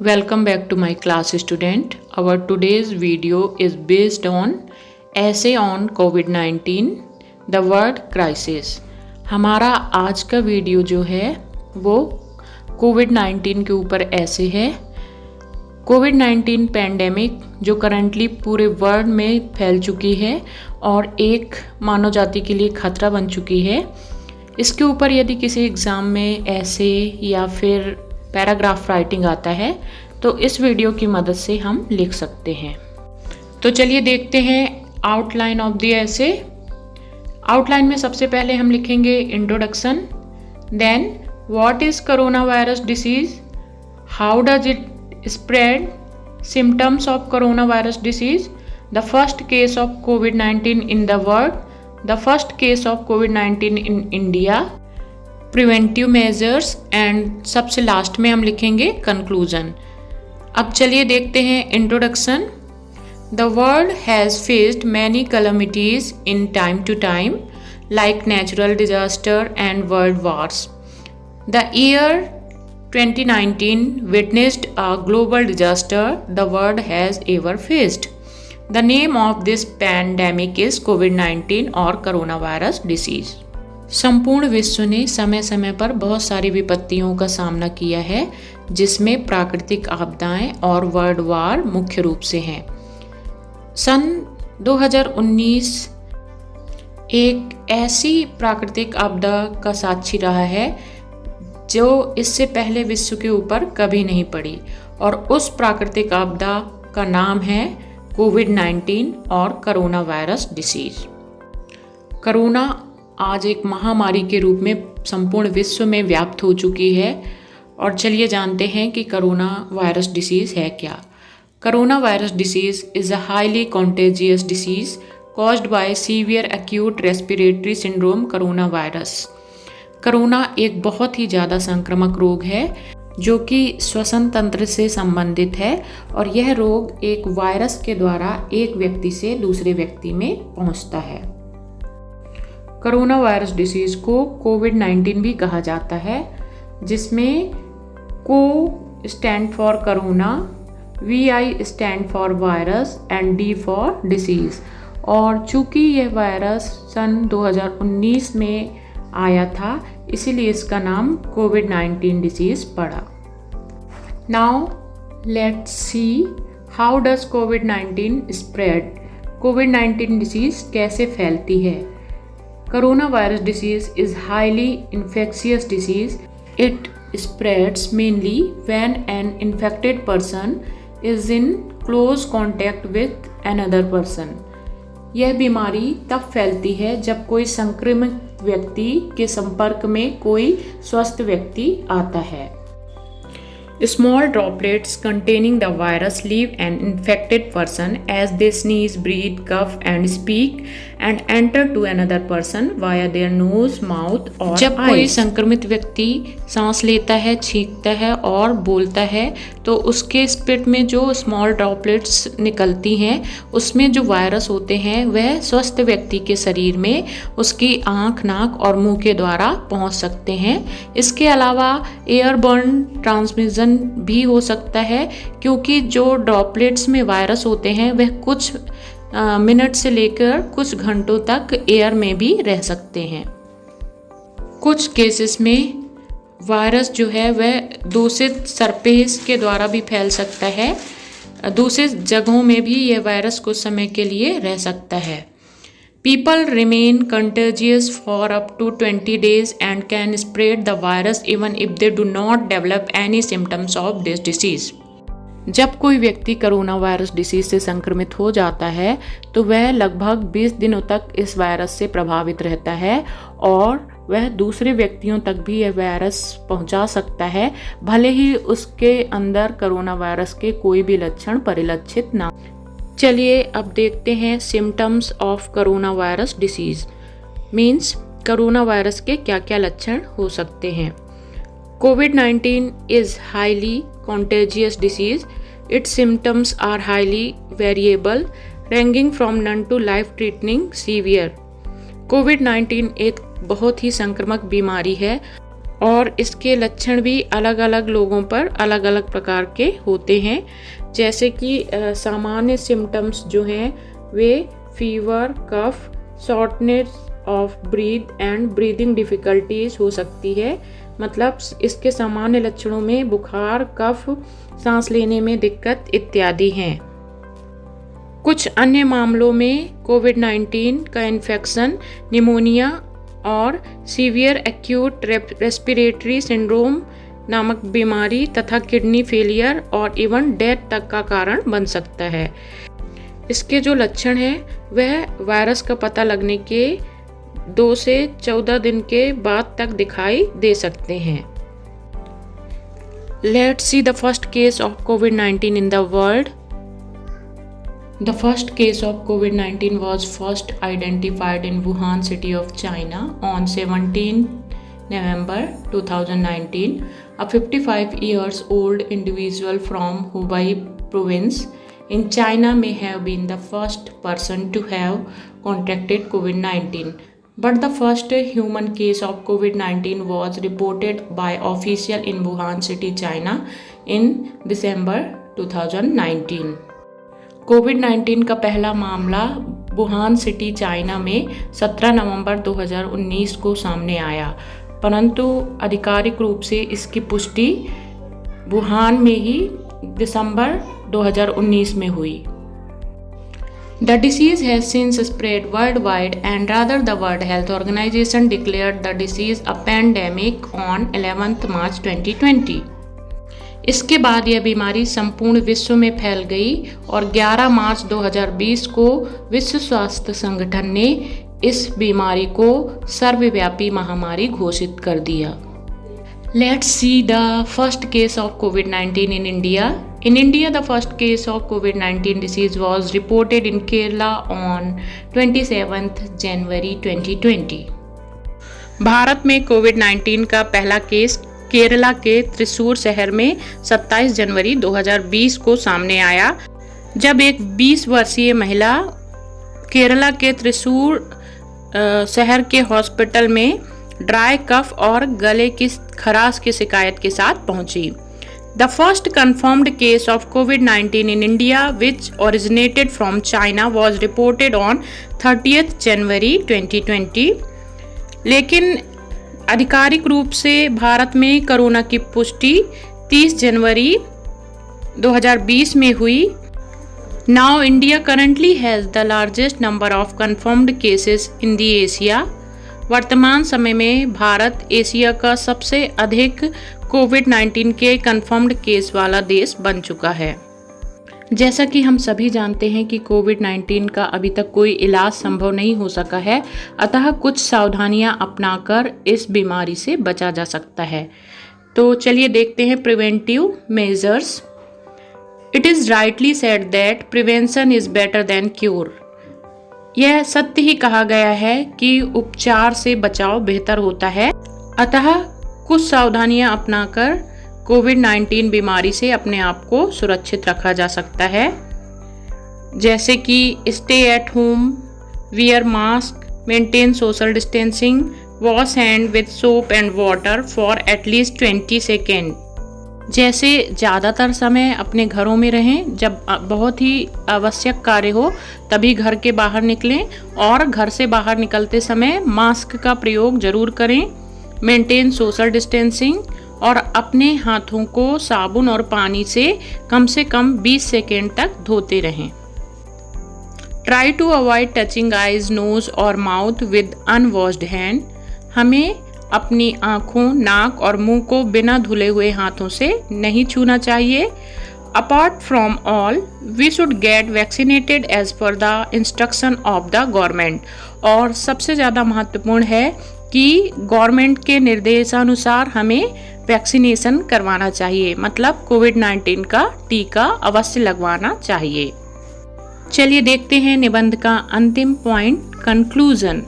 Welcome back to my class student. Our today's video is based on essay on COVID-19 the word crisis. हमारा आज का video जो है वो कोविड-19 के ऊपर ऐसे है। कोविड-19 पैंडेमिक जो करंटली पूरे वर्ल्ड में फैल चुकी है और एक मानव जाति के लिए खतरा बन चुकी है। इसके ऊपर यदि किसी एग्ज़ाम में ऐसे या फिर पैराग्राफ राइटिंग आता है तो इस वीडियो की मदद से हम लिख सकते हैं। तो चलिए देखते हैं आउटलाइन ऑफ द ऐसे। आउटलाइन में सबसे पहले हम लिखेंगे introduction, then what is corona virus disease, how does it spread, symptoms of corona virus disease, the first case of covid in the world, the first case of covid in India, preventive measures and सबसे last में हम लिखेंगे conclusion. अब चलिए देखते हैं introduction. The world has faced many calamities in time to time like natural disaster and world Wars. The year 2019 witnessed a global disaster the world has ever faced. The name of this pandemic is COVID-19 और coronavirus disease. संपूर्ण विश्व ने समय समय पर बहुत सारी विपत्तियों का सामना किया है जिसमें प्राकृतिक आपदाएं और वर्ल्ड वार मुख्य रूप से हैं। सन 2019 एक ऐसी प्राकृतिक आपदा का साक्षी रहा है जो इससे पहले विश्व के ऊपर कभी नहीं पड़ी और उस प्राकृतिक आपदा का नाम है कोविड-19 और कोरोना वायरस डिसीज़। कोरोना आज एक महामारी के रूप में संपूर्ण विश्व में व्याप्त हो चुकी है और चलिए जानते हैं कि कोरोना वायरस डिसीज़ है क्या। Corona virus disease is a highly contagious disease caused by severe acute respiratory syndrome corona virus. Corona एक बहुत ही ज़्यादा संक्रामक रोग है जो कि श्वसन तंत्र से संबंधित है और यह रोग एक वायरस के द्वारा एक व्यक्ति से दूसरे व्यक्ति में पहुंचता है। कोरोना वायरस डिसीज़ को कोविड-19 भी कहा जाता है जिसमें को stand for corona, VI stand for virus and D for disease. और चूँकि यह वायरस सन 2019 में आया था इसीलिए इसका नाम कोविड-19 डिसीज़ पड़ा। Now let's see how does covid spread. Covid disease कैसे फैलती है। Corona virus disease is highly infectious disease. It spreads mainly when an infected person is in close contact with another person. यह बीमारी तब फैलती है जब कोई संक्रमित व्यक्ति के संपर्क में कोई स्वस्थ व्यक्ति आता है। Small droplets containing the virus leave an infected person as they sneeze, breathe, cough and speak and enter to another person via their nose, mouth और जब कोई संक्रमित व्यक्ति सांस लेता है, छींकता है और बोलता है तो उसके स्पिट में जो स्मॉल ड्रॉपलेट्स निकलती हैं उसमें जो वायरस होते हैं वह स्वस्थ व्यक्ति के शरीर में उसकी आँख, नाक और मुंह के द्वारा पहुँच सकते हैं। इसके अलावा एयरबर्न ट्रांसमिशन भी हो सकता है क्योंकि जो ड्रॉपलेट्स में वायरस होते हैं वह कुछ मिनट से लेकर कुछ घंटों तक एयर में भी रह सकते हैं। कुछ केसेस में वायरस जो है वह दूषित सरफेस के द्वारा भी फैल सकता है। दूसरे जगहों में भी यह वायरस कुछ समय के लिए रह सकता है। People remain contagious for up to 20 days and can spread the virus even if they do not develop any symptoms of this disease. जब कोई व्यक्ति कोरोना वायरस डिसीज़ से संक्रमित हो जाता है तो वह लगभग 20 दिनों तक इस वायरस से प्रभावित रहता है और वह दूसरे व्यक्तियों तक भी यह वायरस पहुंचा सकता है भले ही उसके अंदर कोरोना वायरस के कोई भी लक्षण परिलक्षित ना। चलिए अब देखते हैं symptoms of corona virus disease. Means corona virus के क्या क्या लक्षण हो सकते हैं। कोविड-19 is highly contagious disease. Its symptoms are highly variable, ranging from none to life-threatening severe. कोविड-19 एक बहुत ही संक्रामक बीमारी है और इसके लक्षण भी अलग अलग लोगों पर अलग अलग प्रकार के होते हैं। जैसे कि सामान्य सिम्टम्स जो हैं वे fever, cough, shortness of breath and breathing difficulties हो सकती है। मतलब इसके सामान्य लक्षणों में बुखार, कफ, सांस लेने में दिक्कत इत्यादि हैं। कुछ अन्य मामलों में कोविड-19 का इन्फेक्शन निमोनिया और सीवियर एक्यूट रेस्पिरेटरी सिंड्रोम नामक बीमारी तथा किडनी फेलियर और इवन डेथ तक का कारण बन सकता है। इसके जो लक्षण हैं वह वायरस का पता लगने के 2 से 14 दिन के बाद तक दिखाई दे सकते हैं। Let's see the first case of COVID-19 in the world. The first case of COVID-19 was first identified in Wuhan city of China on 17 November 2019. A 55 years old individual from Hubei province in China may have been the first person to have contracted COVID-19. But the first human case of COVID-19 was reported by official in Wuhan city, China in December 2019. कोविड-19 का पहला मामला Wuhan city China में 17 नवंबर 2019 को सामने आया, परंतु आधिकारिक रूप से इसकी पुष्टि वुहान में ही दिसंबर 2019 में हुई। The disease has since spread worldwide and rather the World Health Organization declared the disease a pandemic on 11th March 2020. इसके बाद यह बीमारी संपूर्ण विश्व में फैल गई और 11 मार्च 2020 को विश्व स्वास्थ्य संगठन ने इस बीमारी को सर्वव्यापी महामारी घोषित कर दिया। Let's see the first case of COVID-19 in India. In India, the first case of COVID-19 disease was reported in Kerala on 27th January 2020. Bharat में कोविड-19 का पहला केस केरला के त्रिशूर शहर में 27 जनवरी 2020 को सामने आया, जब एक 20 वर्षीय महिला केरला के त्रिशूर शहर के हॉस्पिटल में ड्राई कफ और गले की खराश की शिकायत के साथ पहुंची। The first confirmed case of COVID-19 in India, which originated from China, was reported on 30th January 2020. लेकिन आधिकारिक रूप से भारत में कोरोना की पुष्टि 30 जनवरी 2020 में हुई। Now India currently has the largest number of confirmed cases in the Asia. वर्तमान समय में भारत एशिया का सबसे अधिक कोविड-19 के कन्फर्म्ड केस वाला देश बन चुका है। जैसा कि हम सभी जानते हैं कि कोविड-19 का अभी तक कोई इलाज संभव नहीं हो सका है, अतः कुछ सावधानियां अपनाकर इस बीमारी से बचा जा सकता है। तो चलिए देखते हैं preventive measures. It is rightly said that prevention is better than cure. यह सत्य ही कहा गया है कि उपचार से बचाव बेहतर होता है, अतः कुछ सावधानियां अपनाकर कोविड-19 बीमारी से अपने आप को सुरक्षित रखा जा सकता है, जैसे कि stay at home, wear mask, maintain social distancing, wash hand with soap and water for at least 20 second. जैसे ज़्यादातर समय अपने घरों में रहें, जब बहुत ही आवश्यक कार्य हो तभी घर के बाहर निकलें और घर से बाहर निकलते समय मास्क का प्रयोग जरूर करें। मेंटेन सोशल डिस्टेंसिंग और अपने हाथों को साबुन और पानी से कम 20 सेकेंड तक धोते रहें। Try to avoid touching eyes, nose और माउथ विद अनवॉश्ड हैंड। हमें अपनी आँखों, नाक और मुंह को बिना धुले हुए हाथों से नहीं छूना चाहिए। Apart from all, we should get vaccinated as per the instruction of the government. और सबसे ज़्यादा महत्वपूर्ण है कि गवर्नमेंट के निर्देशानुसार हमें वैक्सीनेशन करवाना चाहिए, मतलब कोविड-19 का टीका अवश्य लगवाना चाहिए। चलिए देखते हैं निबंध का अंतिम पॉइंट, कंक्लूजन।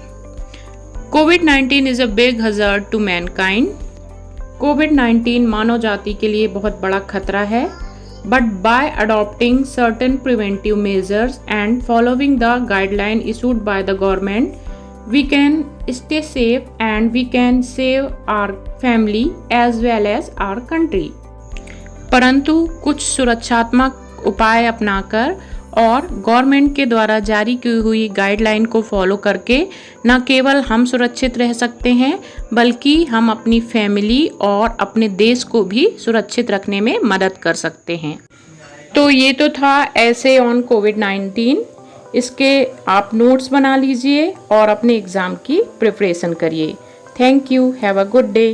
कोविड-19 is a big hazard to mankind. कोविड-19 मानव जाति के लिए बहुत बड़ा खतरा है, but by adopting certain preventive measures and following the guideline issued by the government, we can stay safe and we can save our family as well as our country. परंतु कुछ सुरक्षात्मक उपाय अपनाकर और गवर्नमेंट के द्वारा जारी की हुई गाइडलाइन को फॉलो करके न केवल हम सुरक्षित रह सकते हैं बल्कि हम अपनी फैमिली और अपने देश को भी सुरक्षित रखने में मदद कर सकते हैं। तो ये तो था ऐसे ऑन कोविड-19। इसके आप नोट्स बना लीजिए और अपने एग्ज़ाम की प्रिपरेशन करिए। Thank you, have a good day.